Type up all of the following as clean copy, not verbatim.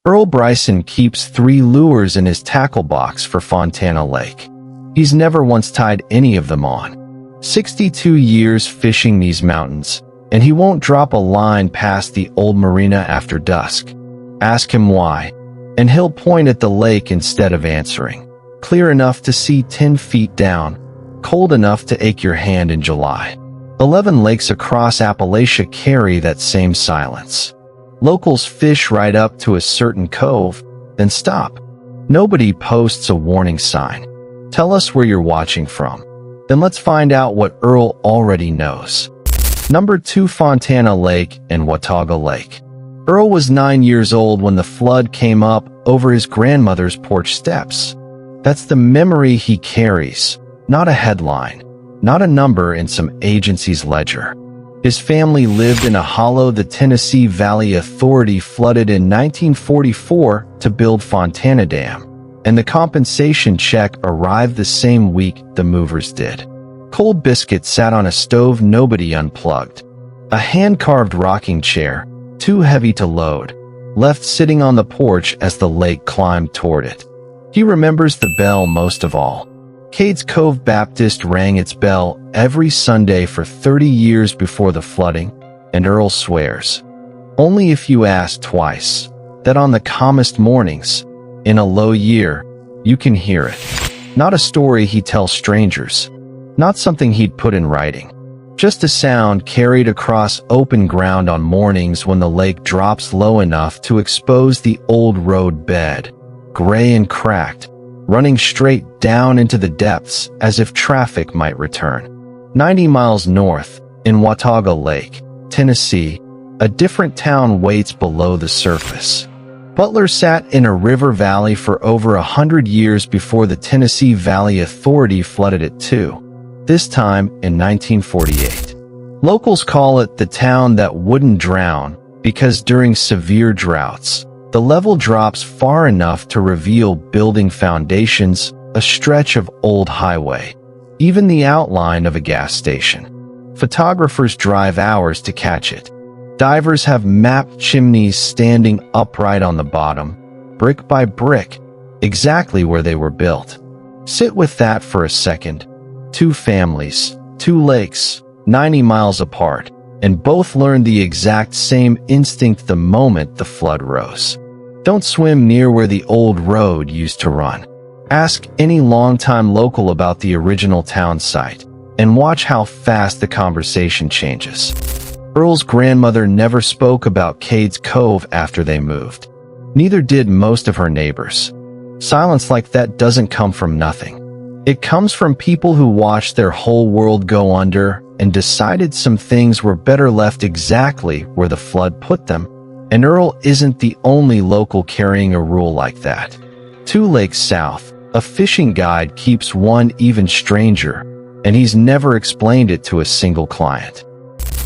Earl Bryson keeps 3 lures in his tackle box for Fontana Lake. He's never once tied any of them on. 62 years fishing these mountains, and he won't drop a line past the old marina after dusk. Ask him why, and he'll point at the lake instead of answering. Clear enough to see 10 feet down, cold enough to ache your hand in July. 11 lakes across Appalachia carry that same silence. Locals fish right up to a certain cove, then stop. Nobody posts a warning sign. Tell us where you're watching from. Then let's find out what Earl already knows. Number 2, Fontana Lake and Watauga Lake. Earl was 9 years old when the flood came up over his grandmother's porch steps. That's the memory he carries, not a headline, not a number in some agency's ledger. His family lived in a hollow the Tennessee Valley Authority flooded in 1944 to build Fontana Dam, and the compensation check arrived the same week the movers did. Cold biscuit sat on a stove nobody unplugged. A hand-carved rocking chair, too heavy to load, left sitting on the porch as the lake climbed toward it. He remembers the bell most of all. Cades Cove Baptist rang its bell every Sunday for 30 years before the flooding, and Earl swears, only if you ask twice, that on the calmest mornings, in a low year, you can hear it. Not a story he'd tell strangers, not something he'd put in writing. Just a sound carried across open ground on mornings when the lake drops low enough to expose the old road bed, gray and cracked, running straight down into the depths as if traffic might return. 90 miles north, in Watauga Lake, Tennessee, a different town waits below the surface. Butler sat in a river valley for over 100 years before the Tennessee Valley Authority flooded it too, this time in 1948. Locals call it the town that wouldn't drown because during severe droughts, the level drops far enough to reveal building foundations, a stretch of old highway, even the outline of a gas station. Photographers drive hours to catch it. Divers have mapped chimneys standing upright on the bottom, brick by brick, exactly where they were built. Sit with that for a second. 2 families, 2 lakes, 90 miles apart, and both learned the exact same instinct the moment the flood rose. Don't swim near where the old road used to run. Ask any longtime local about the original town site, and watch how fast the conversation changes. Earl's grandmother never spoke about Cades Cove after they moved. Neither did most of her neighbors. Silence like that doesn't come from nothing. It comes from people who watched their whole world go under and decided some things were better left exactly where the flood put them, and Earl isn't the only local carrying a rule like that. 2 lakes south, a fishing guide keeps one even stranger, and he's never explained it to a single client.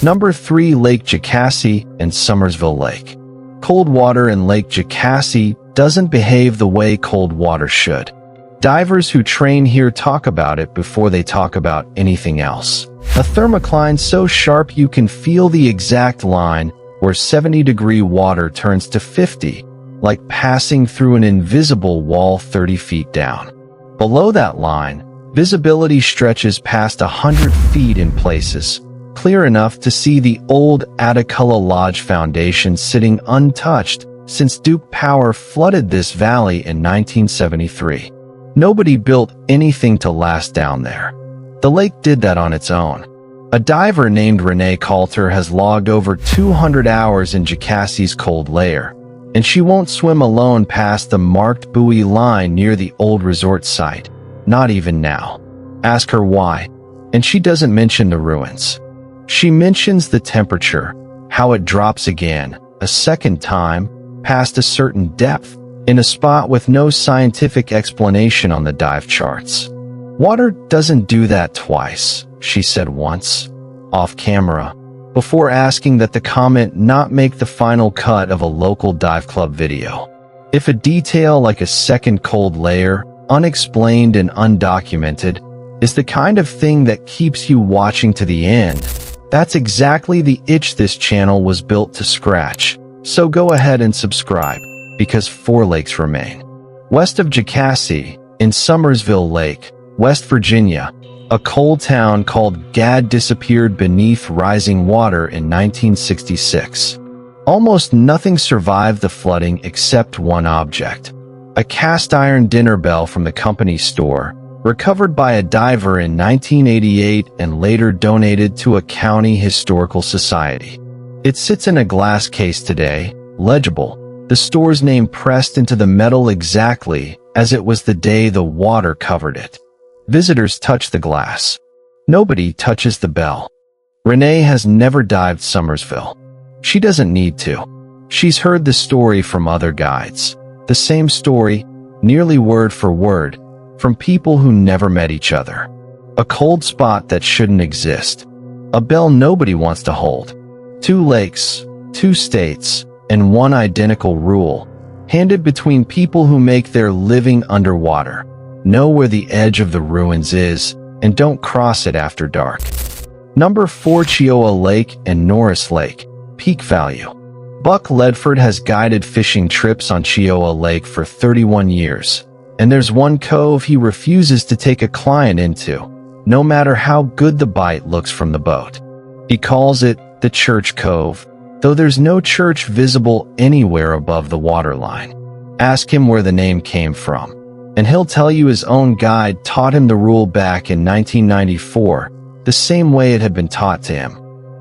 Number 3, Lake Jocassee and Summersville Lake. Cold water in Lake Jocassee doesn't behave the way cold water should. Divers who train here talk about it before they talk about anything else. A thermocline so sharp you can feel the exact line where 70-degree water turns to 50, like passing through an invisible wall 30 feet down. Below that line, visibility stretches past 100 feet in places, clear enough to see the old Atacula Lodge foundation sitting untouched since Duke Power flooded this valley in 1973. Nobody built anything to last down there. The lake did that on its own. A diver named Renee Coulter has logged over 200 hours in Jocassee's cold layer, and she won't swim alone past the marked buoy line near the old resort site, not even now. Ask her why, and she doesn't mention the ruins. She mentions the temperature, how it drops again, a second time, past a certain depth, in a spot with no scientific explanation on the dive charts. Water doesn't do that twice, she said once, off camera, before asking that the comment not make the final cut of a local dive club video. If a detail like a second cold layer, unexplained and undocumented, is the kind of thing that keeps you watching to the end, that's exactly the itch this channel was built to scratch. So go ahead and subscribe, because 4 lakes remain. West of Jocassee, in Summersville Lake, West Virginia, a coal town called Gad disappeared beneath rising water in 1966. Almost nothing survived the flooding except one object: a cast-iron dinner bell from the company store, recovered by a diver in 1988 and later donated to a county historical society. It sits in a glass case today, legible, the store's name pressed into the metal exactly as it was the day the water covered it. Visitors touch the glass. Nobody touches the bell. Renee has never dived Summersville. She doesn't need to. She's heard the story from other guides. The same story, nearly word for word, from people who never met each other. A cold spot that shouldn't exist. A bell nobody wants to hold. 2 lakes, 2 states, and 1 identical rule, handed between people who make their living underwater, know where the edge of the ruins is, and don't cross it after dark. Number 4, Cheoah Lake and Norris Lake. Peak value. Buck Ledford has guided fishing trips on Cheoah Lake for 31 years, and there's one cove he refuses to take a client into, no matter how good the bite looks from the boat. He calls it the Church Cove, though there's no church visible anywhere above the waterline. Ask him where the name came from, and he'll tell you his own guide taught him the rule back in 1994, the same way it had been taught to him.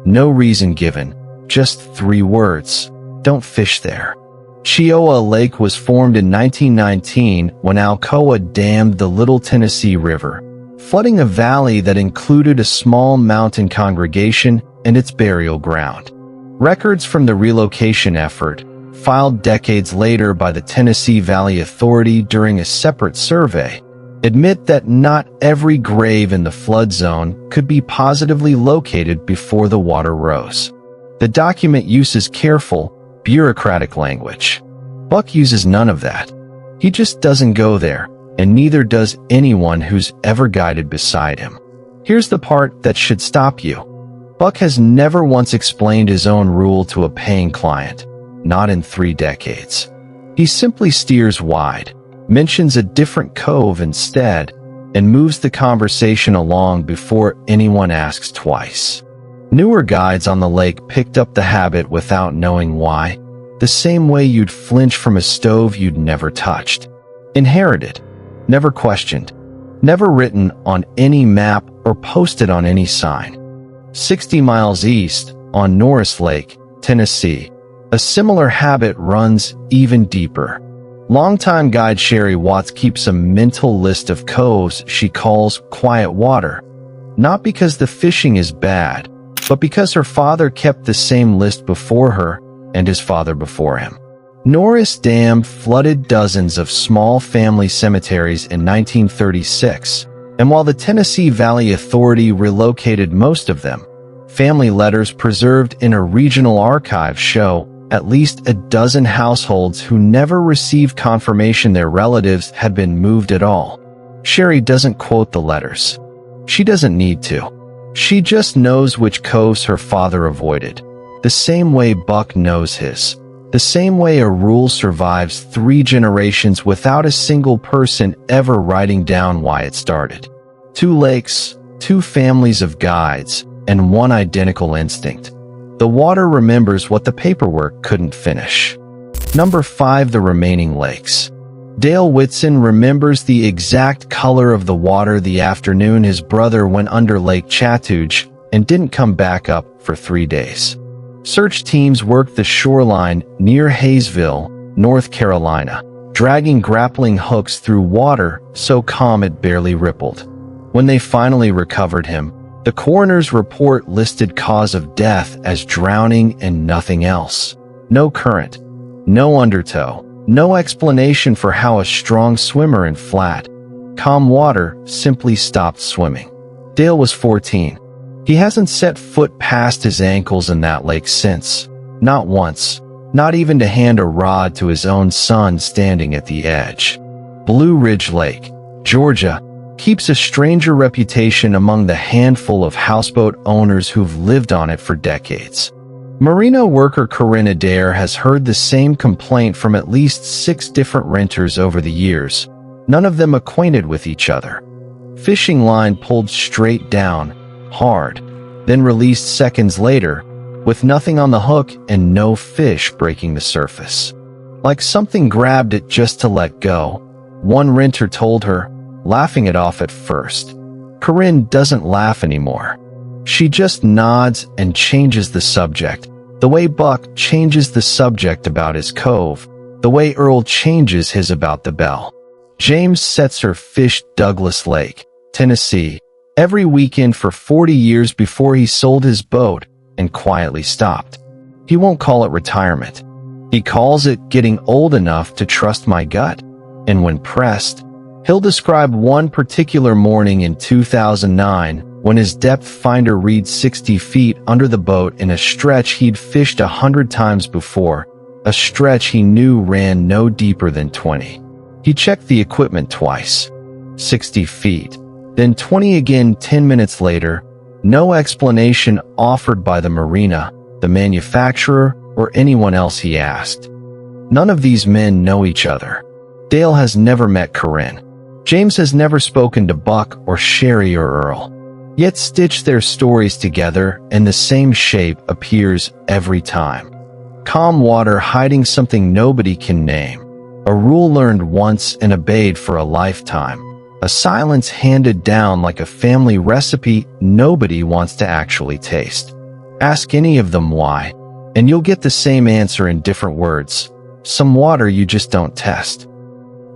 No reason given, just 3 words: don't fish there. Cheoah Lake was formed in 1919 when Alcoa dammed the Little Tennessee River, flooding a valley that included a small mountain congregation and its burial ground. Records from the relocation effort, filed decades later by the Tennessee Valley Authority during a separate survey, admit that not every grave in the flood zone could be positively located before the water rose. The document uses careful, bureaucratic language. Buck uses none of that. He just doesn't go there, and neither does anyone who's ever guided beside him. Here's the part that should stop you. Buck has never once explained his own rule to a paying client, not in 3 decades. He simply steers wide, mentions a different cove instead, and moves the conversation along before anyone asks twice. Newer guides on the lake picked up the habit without knowing why, the same way you'd flinch from a stove you'd never touched. Inherited, never questioned, never written on any map or posted on any sign. 60 miles east, on Norris Lake, Tennessee, a similar habit runs even deeper. Longtime guide Sherry Watts keeps a mental list of coves she calls quiet water, not because the fishing is bad, but because her father kept the same list before her and his father before him. Norris Dam flooded dozens of small family cemeteries in 1936, and while the Tennessee Valley Authority relocated most of them, family letters preserved in a regional archive show at least a dozen households who never received confirmation their relatives had been moved at all. Sherry doesn't quote the letters. She doesn't need to. She just knows which coves her father avoided, the same way Buck knows his, the same way a rule survives 3 generations without a single person ever writing down why it started. 2 lakes, 2 families of guides, and 1 identical instinct. The water remembers what the paperwork couldn't finish. Number 5, the remaining lakes. Dale Whitson remembers the exact color of the water the afternoon his brother went under Lake Chattooge and didn't come back up for 3 days. Search teams worked the shoreline near Hayesville, North Carolina, dragging grappling hooks through water so calm it barely rippled. When they finally recovered him, the coroner's report listed cause of death as drowning and nothing else. No current, no undertow, no explanation for how a strong swimmer in flat, calm water simply stopped swimming. Dale was 14. He hasn't set foot past his ankles in that lake since. Not once, not even to hand a rod to his own son standing at the edge. Blue Ridge Lake, Georgia, keeps a stranger reputation among the handful of houseboat owners who've lived on it for decades. Marina worker Corinne Adair has heard the same complaint from at least 6 different renters over the years, none of them acquainted with each other. Fishing line pulled straight down, hard, then released seconds later, with nothing on the hook and no fish breaking the surface. Like something grabbed it just to let go, one renter told her, laughing it off at first. Corinne doesn't laugh anymore. She just nods and changes the subject, the way Buck changes the subject about his cove, the way Earl changes his about the bell. James Setzer fished Douglas Lake, Tennessee, every weekend for 40 years before he sold his boat and quietly stopped. He won't call it retirement. He calls it getting old enough to trust my gut. And when pressed, he'll describe one particular morning in 2009 when his depth finder read 60 feet under the boat in a stretch he'd fished 100 times before, a stretch he knew ran no deeper than 20. He checked the equipment twice. 60 feet, then 20 again 10 minutes later. No explanation offered by the marina, the manufacturer, or anyone else he asked. None of these men know each other. Dale has never met Corinne. James has never spoken to Buck or Sherry or Earl. Yet stitch their stories together and the same shape appears every time. Calm water hiding something nobody can name. A rule learned once and obeyed for a lifetime. A silence handed down like a family recipe nobody wants to actually taste. Ask any of them why, and you'll get the same answer in different words. Some water you just don't test.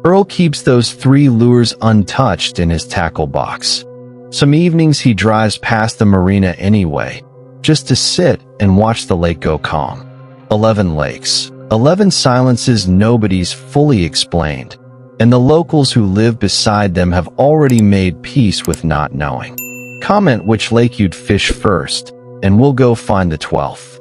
Earl keeps those 3 lures untouched in his tackle box. Some evenings he drives past the marina anyway, just to sit and watch the lake go calm. 11 lakes, 11 silences nobody's fully explained, and the locals who live beside them have already made peace with not knowing. Comment which lake you'd fish first, and we'll go find the 12th.